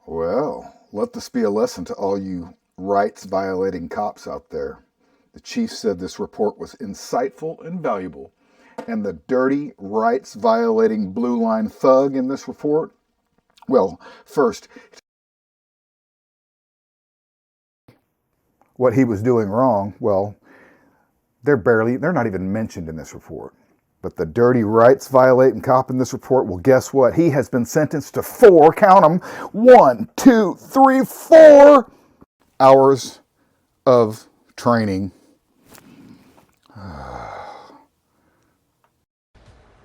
Well, let this be a lesson to all you rights-violating cops out there. The chief said this report was insightful and valuable. And the dirty, rights-violating blue line thug in this report? Well, first, what he was doing wrong, well, they're not even mentioned in this report. But the dirty rights-violating cop in this report, well, guess what? He has been sentenced to 4, count them, 1, 2, 3, 4 hours of training.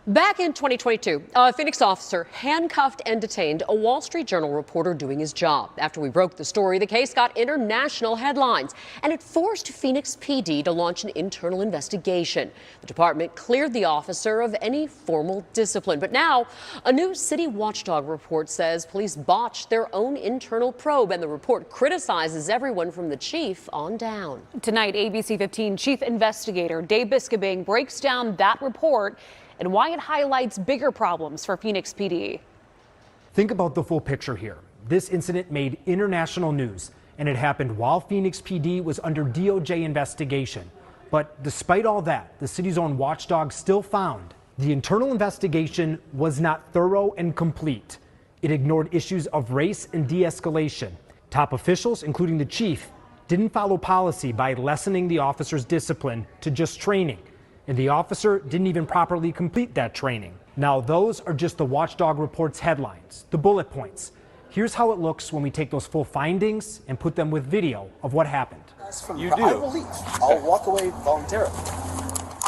Back in 2022, a Phoenix officer handcuffed and detained a Wall Street Journal reporter doing his job. After we broke the story, the case got international headlines, and it forced Phoenix PD to launch an internal investigation. The department cleared the officer of any formal discipline. But now, a new city watchdog report says police botched their own internal probe, and the report criticizes everyone from the chief on down. Tonight, ABC 15 chief investigator Dave Biskobing breaks down that report and why it highlights bigger problems for Phoenix PD. Think about the full picture here. This incident made international news, and it happened while Phoenix PD was under DOJ investigation. But despite all that, the city's own watchdog still found the internal investigation was not thorough and complete. It ignored issues of race and de-escalation. Top officials, including the chief, didn't follow policy by lessening the officer's discipline to just training. And the officer didn't even properly complete that training. Now, those are just the watchdog report's headlines, the bullet points. Here's how it looks when we take those full findings and put them with video of what happened. You do? I will leave. I'll walk away voluntarily.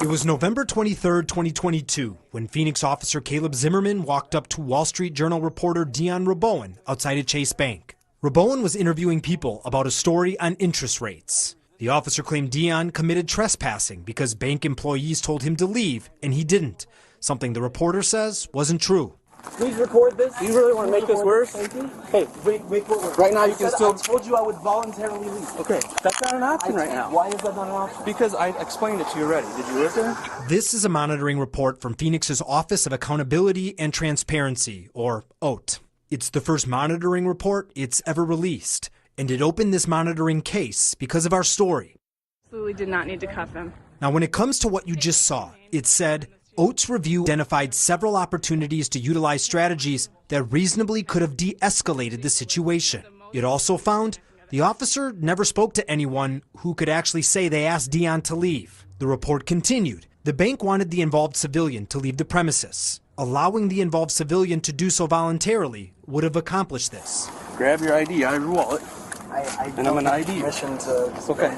It was November 23rd, 2022, when Phoenix officer Caleb Zimmerman walked up to Wall Street Journal reporter Dion Rabowen outside a Chase Bank. Rabowen was interviewing people about a story on interest rates. The officer claimed Dion committed trespassing because bank employees told him to leave, and he didn't. Something the reporter says wasn't true. Please record this. Do you really want to make this worse? Hey, wait, right now you can still... I told you I would voluntarily leave. Okay, that's not an option right now. Why is that not an option? Because I explained it to you already. Did you listen? This is a monitoring report from Phoenix's Office of Accountability and Transparency, or OAT. It's the first monitoring report it's ever released. And it opened this monitoring case because of our story. Absolutely did not need to cuff him. Now, when it comes to what you just saw, it said, OAT's review identified several opportunities to utilize strategies that reasonably could have de-escalated the situation. It also found the officer never spoke to anyone who could actually say they asked Dion to leave. The report continued. The bank wanted the involved civilian to leave the premises. Allowing the involved civilian to do so voluntarily would have accomplished this. Grab your ID out of your wallet. And I'm an ID. Okay.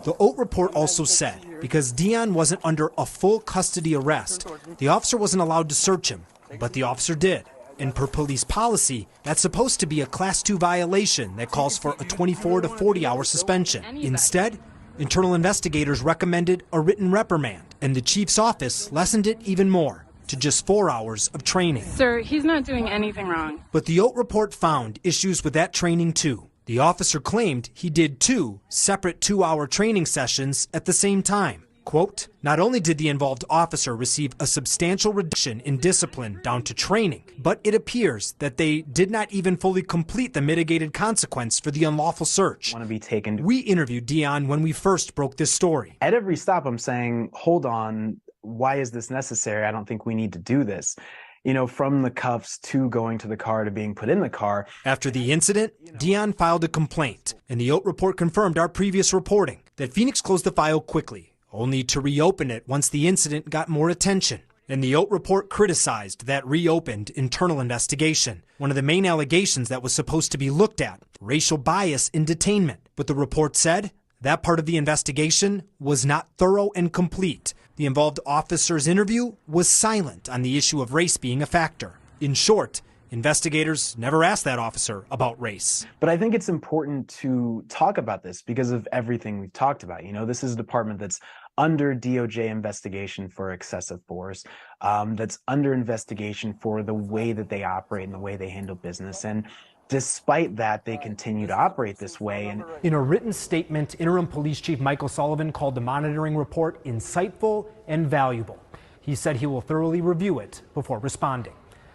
The OAT report also said, because Dion wasn't under a full custody arrest, the officer wasn't allowed to search him, but the officer did. And per police policy, that's supposed to be a Class 2 violation that calls for a 24 to 40-hour suspension. Instead, internal investigators recommended a written reprimand, and the chief's office lessened it even more to just 4 hours of training. Sir, he's not doing anything wrong. But the OAT report found issues with that training too. The officer claimed he did 2 separate 2-hour training sessions at the same time. Quote, not only did the involved officer receive a substantial reduction in discipline down to training, but it appears that they did not even fully complete the mitigated consequence for the unlawful search. We interviewed Dion when we first broke this story. At every stop, I'm saying, hold on, why is this necessary? I don't think we need to do this. You know, from the cuffs to going to the car to being put in the car. After the incident, Dion filed a complaint, and the OAT report confirmed our previous reporting that Phoenix closed the file quickly, only to reopen it once the incident got more attention. And the OAT report criticized that reopened internal investigation. One of the main allegations that was supposed to be looked at, racial bias in detainment. But the report said that part of the investigation was not thorough and complete. The involved officer's interview was silent on the issue of race being a factor. In short, investigators never asked that officer about race. But I think it's important to talk about this because of everything we've talked about. You know, this is a department that's under DOJ investigation for excessive force, that's under investigation for the way that they operate and the way they handle business. And despite that, they continue to operate this way. And in a written statement, Interim Police Chief Michael Sullivan called the monitoring report insightful and valuable. He said he will thoroughly review it before responding.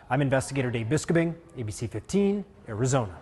I'm investigator Dave Biskobing, ABC 15, Arizona.